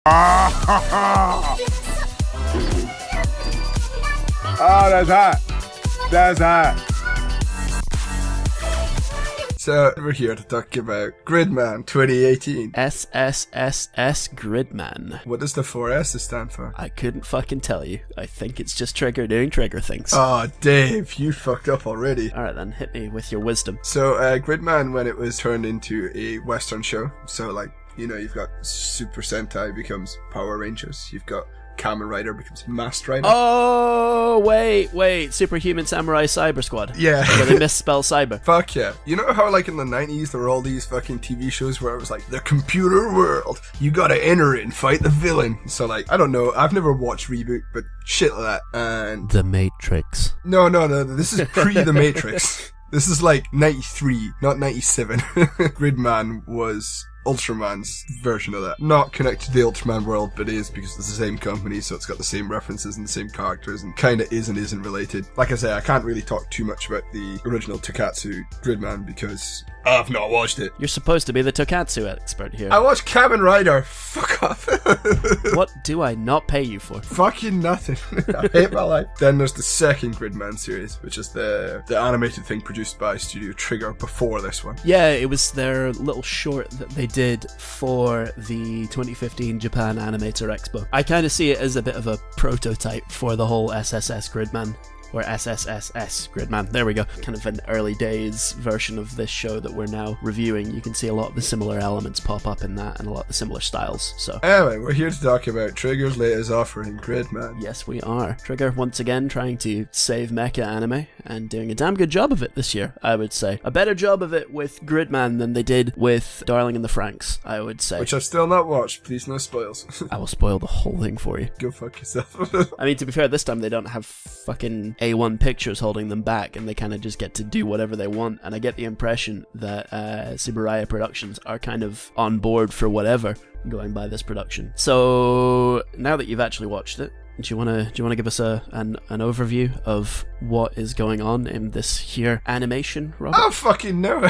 Oh, that's hot. That's hot. So, we're here to talk about Gridman 2018. Ssss.gridman. What does the 4 S's stand for? I couldn't fucking tell you. I think it's just Trigger doing Trigger things. Oh, Dave, you fucked up already. Alright then, hit me with your wisdom. So, Gridman, when it was turned into a Western show, so like, you know, you've got Super Sentai becomes Power Rangers, you've got Kamen Rider becomes Masked Rider. Oh, wait. Superhuman Samurai Cyber Squad. Yeah. Where they misspell cyber. Fuck yeah. You know how like in the 90s there were all these fucking TV shows where it was like, the computer world, you gotta enter it and fight the villain. So like, I don't know, I've never watched Reboot, but shit like that. And The Matrix. No, this is pre The Matrix. This is like 93, not 97. Gridman was Ultraman's version of that. Not connected to the Ultraman world, but is because it's the same company, so it's got the same references and the same characters, and kinda is and isn't related. Like I say, I can't really talk too much about the original Tokusatsu Gridman because I've not watched it. You're supposed to be the Tokusatsu expert here. I watched Kamen Rider. Fuck off. What do I not pay you for? Fucking nothing. I hate my life. Then there's the second Gridman series, which is the animated thing produced by Studio Trigger before this one. Yeah, it was their little short that they did for the 2015 Japan Animator Expo. I kind of see it as a bit of a prototype for the whole SSS Gridman. Or Ssss.gridman. There we go. Kind of an early days version of this show that we're now reviewing. You can see a lot of the similar elements pop up in that and a lot of the similar styles. So anyway, we're here to talk about Trigger's latest offering, Gridman. Yes, we are. Trigger once again trying to save mecha anime and doing a damn good job of it this year, I would say. A better job of it with Gridman than they did with Darling in the Franxx, I would say. Which I've still not watched. Please no spoils. I will spoil the whole thing for you. Go fuck yourself. I mean, to be fair, this time they don't have fucking A1 Pictures holding them back, and they kind of just get to do whatever they want. And I get the impression that Subaraya Productions are kind of on board for whatever going by this production. So now that you've actually watched it, do you want to give us an overview of what is going on in this here animation, Robert? I don't fucking know.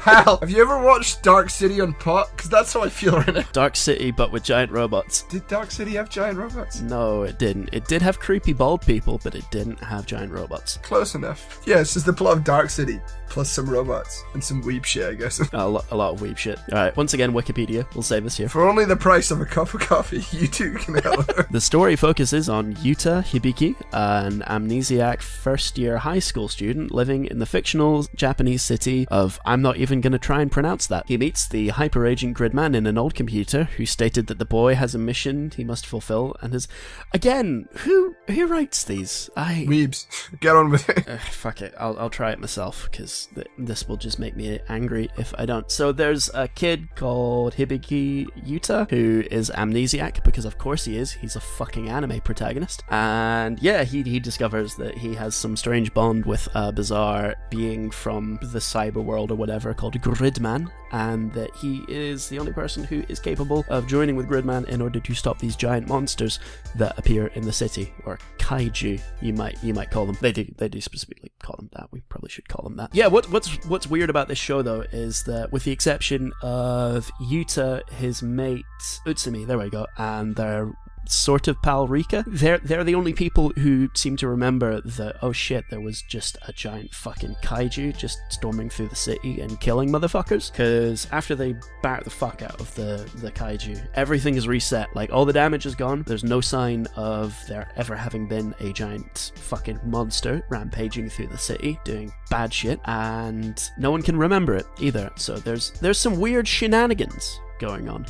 Hal, have you ever watched Dark City on pot? Because that's how I feel right now. Dark City, but with giant robots. Did Dark City have giant robots? No, it didn't. It did have creepy bald people, but it didn't have giant robots. Close enough. Yeah, it's just the plot of Dark City, plus some robots, and some weeb shit, I guess. A lot of weeb shit. Alright, once again, Wikipedia. We'll save this here. For only the price of a cup of coffee, you too can help. The story focuses on Yuta Hibiki, an amnesiac first-year high school student living in the fictional Japanese city of I'm not even gonna try and pronounce that. He meets the hyper-agent Gridman in an old computer who stated that the boy has a mission he must fulfill and has... Again, who writes these? Weebs. Get on with it. Fuck it. I'll try it myself because this will just make me angry if I don't. So there's a kid called Hibiki Yuta who is amnesiac because of course he is. He's a fucking anime protagonist. And yeah, he discovers that he has some strange bond with a bizarre being from the cyber world or whatever called Gridman, and that he is the only person who is capable of joining with Gridman in order to stop these giant monsters that appear in the city, or kaiju you might call them. They do specifically call them that. We probably should call them that. Yeah, what's weird about this show though is that with the exception of Yuta, his mate Utsumi, there we go, and their sort of pal Rika, they're the only people who seem to remember that, oh shit, there was just a giant fucking kaiju just storming through the city and killing motherfuckers. Because after they bat the fuck out of the kaiju, everything is reset. Like, all the damage is gone. There's no sign of there ever having been a giant fucking monster rampaging through the city doing bad shit, and no one can remember it either. So there's some weird shenanigans going on.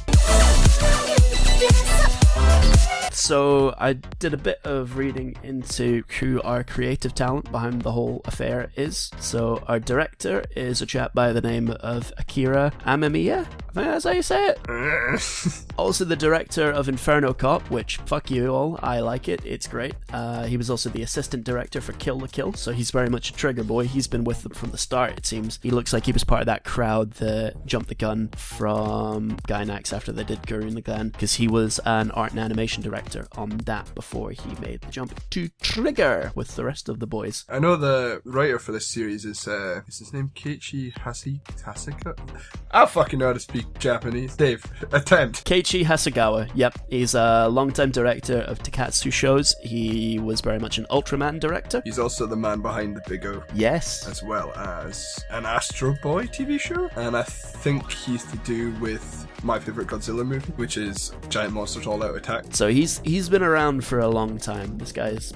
So I did a bit of reading into who our creative talent behind the whole affair is. So our director is a chap by the name of Akira Amemiya. I think that's how you say it. Also the director of Inferno Cop, which, fuck you all, I like it, it's great. He was also the assistant director for Kill la Kill, so he's very much a Trigger boy. He's been with them from the start, it seems. He looks like he was part of that crowd that jumped the gun from Gainax after they did Gurren Lagann, because he was an art and animation director director on that before he made the jump to Trigger with the rest of the boys. I know the writer for this series is his name Keiichi Hasegawa? I fucking know how to speak Japanese. Dave, attempt. Keiichi Hasegawa, yep. He's a longtime director of Tokusatsu shows. He was very much an Ultraman director. He's also the man behind the Big O. Yes. As well as an Astro Boy TV show. And I think he's to do with my favourite Godzilla movie, which is Giant Monsters All Out Attack. So he's been around for a long time. This guy's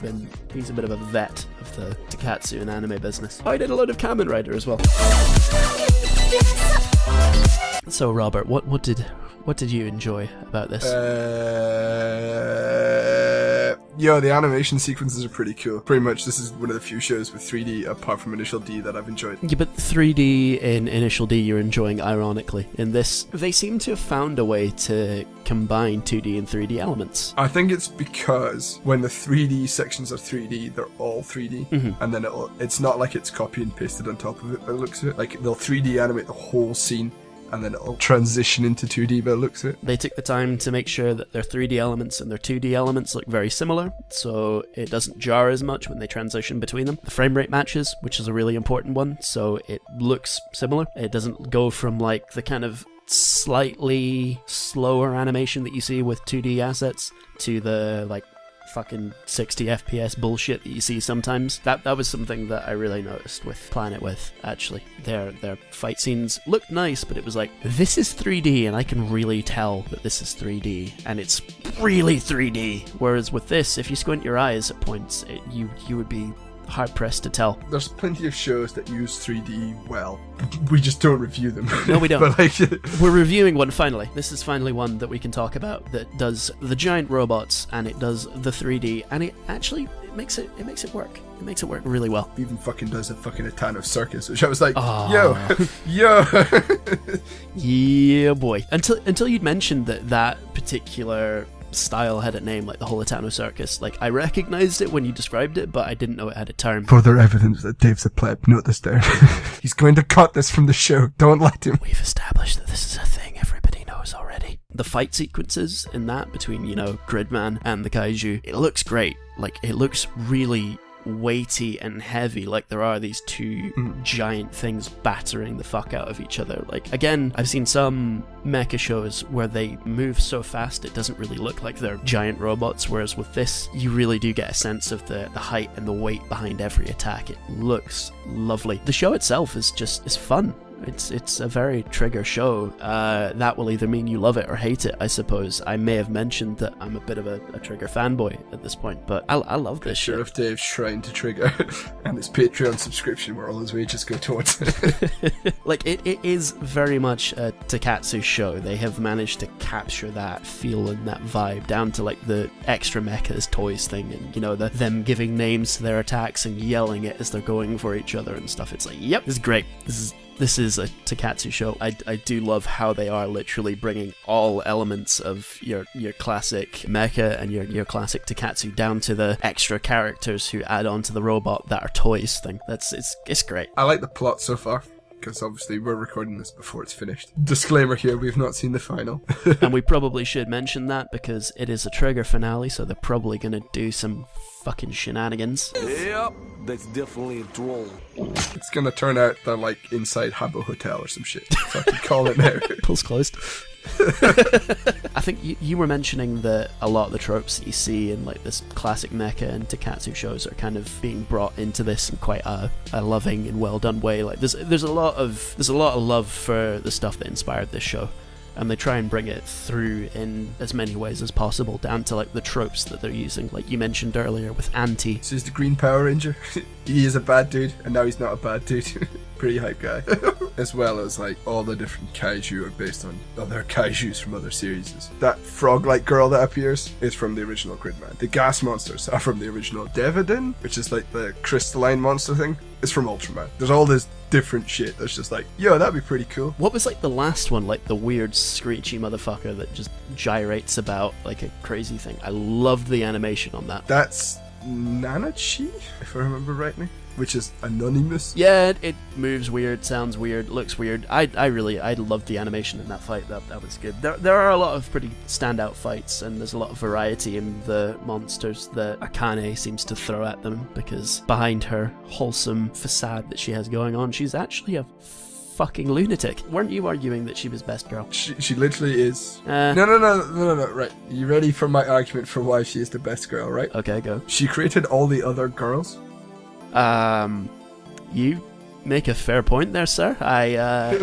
he's a bit of a vet of the Tokusatsu and anime business. I did a lot of Kamen Rider as well. So Robert, what did you enjoy about this? The animation sequences are pretty cool. Pretty much this is one of the few shows with 3D apart from Initial D that I've enjoyed. Yeah, but 3D in Initial D you're enjoying ironically. In this, they seem to have found a way to combine 2D and 3D elements. I think it's because when the 3D sections are 3D, they're all 3D. Mm-hmm. And then it's not like it's copy and pasted on top of it by the looks of it. Like they'll 3D animate the whole scene and then it'll transition into 2D by the looks of it. They took the time to make sure that their 3D elements and their 2D elements look very similar, so it doesn't jar as much when they transition between them. The frame rate matches, which is a really important one, so it looks similar. It doesn't go from like the kind of slightly slower animation that you see with 2D assets to the like fucking 60 FPS bullshit that you see sometimes. That was something that I really noticed with Planet With, actually. Their fight scenes looked nice, but it was like, this is 3D, and I can really tell that this is 3D, and it's really 3D. Whereas with this, if you squint your eyes at points, you would be hard-pressed to tell. There's plenty of shows that use 3D well. We just don't review them. No, we don't. But we're reviewing one finally. This is finally one that we can talk about that does the giant robots and it does the 3D, and it makes it work. It makes it work really well. Even fucking does a fucking Etano circus, which I was like, oh. yo. Yeah, boy. Until you'd mentioned that particular style had a name, like the whole Etano Circus. Like, I recognized it when you described it, but I didn't know it had a term. Further evidence that Dave's a pleb. Note this down. He's going to cut this from the show. Don't let him. We've established that this is a thing everybody knows already. The fight sequences in that between, Gridman and the kaiju, it looks great. Like, it looks really weighty and heavy, like there are these two giant things battering the fuck out of each other. Like, again, I've seen some mecha shows where they move so fast it doesn't really look like they're giant robots, whereas with this you really do get a sense of the height and the weight behind every attack. It looks lovely. The show itself is fun. It's a very Trigger show. That will either mean you love it or hate it, I suppose. I may have mentioned that I'm a bit of a Trigger fanboy at this point, but I love this shit. Sure, if Dave's shrine to Trigger and his Patreon subscription where all his wages go towards it. Like, it is very much a Tokusatsu show. They have managed to capture that feel and that vibe down to like the extra mechas toys thing, and them giving names to their attacks and yelling it as they're going for each other and stuff. It's like, yep, this is great. This is a Tokusatsu show. I do love how they are literally bringing all elements of your classic mecha and your classic Tokusatsu down to the extra characters who add on to the robot that are toys thing. It's great. I like the plot so far, because obviously we're recording this before it's finished. Disclaimer here, we've not seen the final. And we probably should mention that because it is a Trigger finale, so they're probably going to do some fucking shenanigans. Yep, that's definitely a troll. It's going to turn out they're like inside Habbo Hotel or some shit. So I can call it now. Pulls closed. I think you were mentioning that a lot of the tropes that you see in like this classic mecha and Tokusatsu shows are kind of being brought into this in quite a loving and well done way. Like there's a lot of love for the stuff that inspired this show, and they try and bring it through in as many ways as possible, down to like the tropes that they're using, like you mentioned earlier with Anti. So he's the Green Power Ranger. He is a bad dude, and now he's not a bad dude. Pretty hype guy. As well as like all the different kaiju are based on other kaijus from other series. That frog-like girl that appears is from the original Gridman. The gas monsters are from the original Devidin, which is like the crystalline monster thing. It's from Ultraman. There's all this different shit that's just like, yo, that'd be pretty cool. What was like the last one, like the weird screechy motherfucker that just gyrates about like a crazy thing? I loved the animation on that. That's Nanachi, if I remember rightly. which is anonymous. Yeah, it moves weird, sounds weird, looks weird. I loved the animation in that fight. That was good. There are a lot of pretty standout fights, and there's a lot of variety in the monsters that Akane seems to throw at them, because behind her wholesome facade that she has going on, she's actually a fucking lunatic. Weren't you arguing that she was best girl? She literally is. No. Right. You ready for my argument for why she is the best girl, right? Okay, go. She created all the other girls. You make a fair point there, sir.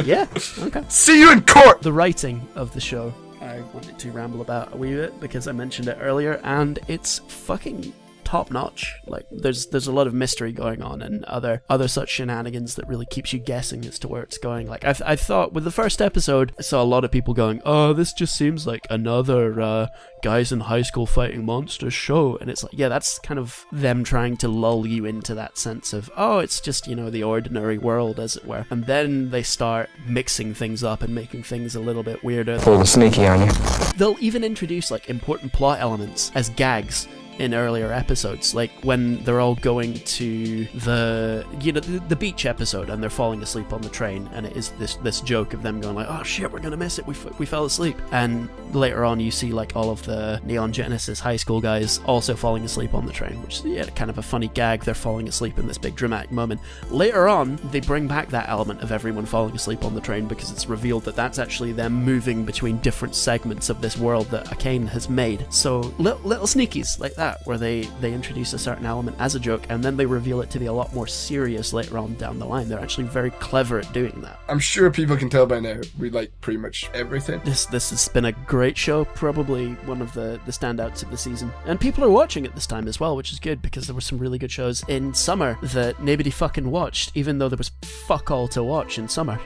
Yeah, okay. See you in court! The writing of the show, I wanted to ramble about a wee bit because I mentioned it earlier, and it's fucking top notch. Like, there's a lot of mystery going on and other such shenanigans that really keeps you guessing as to where it's going. Like, I thought with the first episode, I saw a lot of people going, "Oh, this just seems like another guys in high school fighting monsters show," and it's like, yeah, that's kind of them trying to lull you into that sense of, oh, it's just, you know, the ordinary world, as it were. And then they start mixing things up and making things a little bit weirder. Pull the sneaky on you. They'll even introduce like important plot elements as gags in earlier episodes, like when they're all going to the beach episode and they're falling asleep on the train, and it is this joke of them going like, oh shit, we're gonna miss it, we fell asleep. And later on you see like all of the Neon Genesis high school guys also falling asleep on the train, which is kind of a funny gag. They're falling asleep in this big dramatic moment. Later on they bring back that element of everyone falling asleep on the train, because it's revealed that that's actually them moving between different segments of this world that Akane has made. So little sneakies like that, where they introduce a certain element as a joke and then they reveal it to be a lot more serious later on down the line. They're actually very clever at doing that. I'm sure people can tell by now we like pretty much everything. This has been a great show, probably one of the standouts of the season, and people are watching it this time as well, which is good, because there were some really good shows in summer that nobody fucking watched, even though there was fuck all to watch in summer.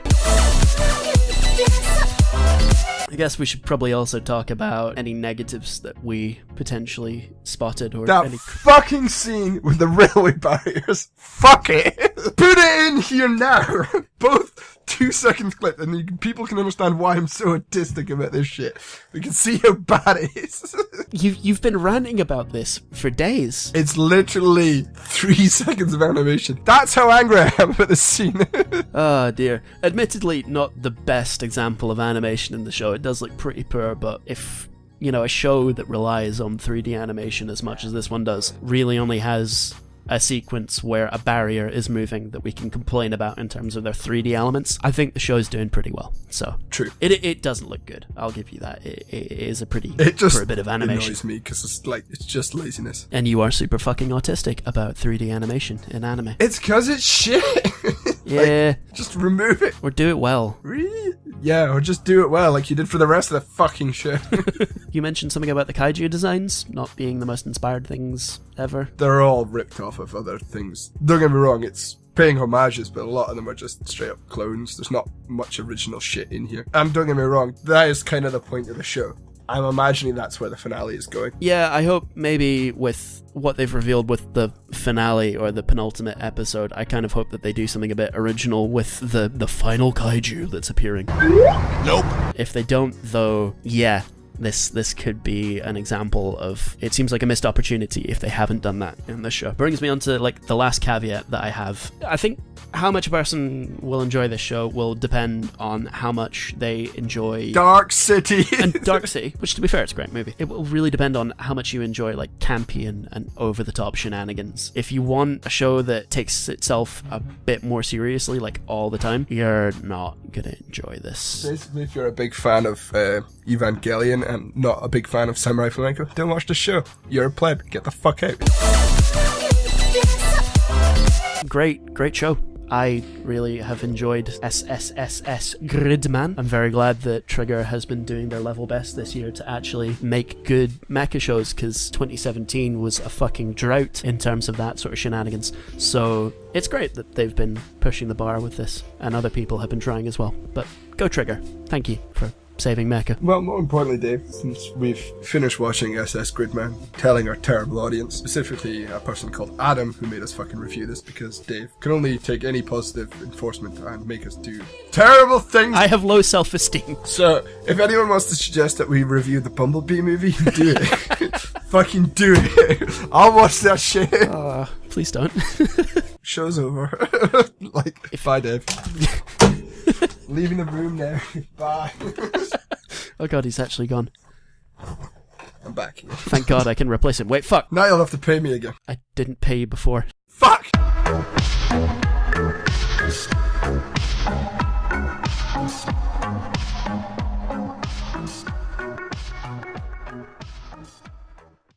I guess we should probably also talk about any negatives that we potentially spotted, or that any fucking scene with the railway barriers. Fuck it. Put it in here now. Both 2 seconds clip, and people can understand why I'm so autistic about this shit. We can see how bad it is. You've been ranting about this for days. It's literally 3 seconds of animation. That's how angry I am about this scene. Oh dear. Admittedly, not the best example of animation in the show. It does look pretty poor, but if, you know, a show that relies on 3D animation as much as this one does really only has a sequence where a barrier is moving that we can complain about in terms of their 3D elements, I think the show's doing pretty well. So true. It doesn't look good, I'll give you that. It is a pretty for a bit of animation. It annoys me because it's just laziness. And you are super fucking autistic about 3D animation in anime. It's because it's shit. Yeah. Just remove it. Or do it well. Really? Yeah, or just do it well, like you did for the rest of the fucking show. You mentioned something about the kaiju designs not being the most inspired things ever. They're all ripped off of other things. Don't get me wrong, it's paying homages, but a lot of them are just straight up clones. There's not much original shit in here. And don't get me wrong, that is kind of the point of the show. I'm imagining that's where the finale is going. Yeah, I hope maybe with what they've revealed with the finale or the penultimate episode, I kind of hope that they do something a bit original with the final kaiju that's appearing. Nope. If they don't, though, yeah, this could be an example of, it seems like a missed opportunity if they haven't done that in this show. Brings me on to like the last caveat that I have. I think how much a person will enjoy this show will depend on how much they enjoy Dark City. and Dark City, which to be fair, it's a great movie. It will really depend on how much you enjoy like campy and over-the-top shenanigans. If you want a show that takes itself a bit more seriously, like all the time, you're not gonna enjoy this. Basically, if you're a big fan of Evangelion and not a big fan of Samurai Flamenco, don't watch the show. You're a pleb. Get the fuck out. Great show. I really have enjoyed Ssss.gridman. I'm very glad that Trigger has been doing their level best this year to actually make good mecha shows, because 2017 was a fucking drought in terms of that sort of shenanigans. So it's great that they've been pushing the bar with this, and other people have been trying as well. But go Trigger. Thank you for saving mecha. Well, more importantly, Dave, since we've finished watching Ssss.gridman, telling our terrible audience, specifically a person called Adam, who made us fucking review this, because Dave can only take any positive enforcement and make us do terrible things. I have low self-esteem. So, if anyone wants to suggest that we review the Bumblebee movie, do it. Fucking do it. I'll watch that shit. Please don't. Show's over. Like, bye, Dave. Leaving the room now. Bye. Oh god, he's actually gone. I'm back. Thank god I can replace him. Wait, fuck. Now you'll have to pay me again. I didn't pay you before. Fuck!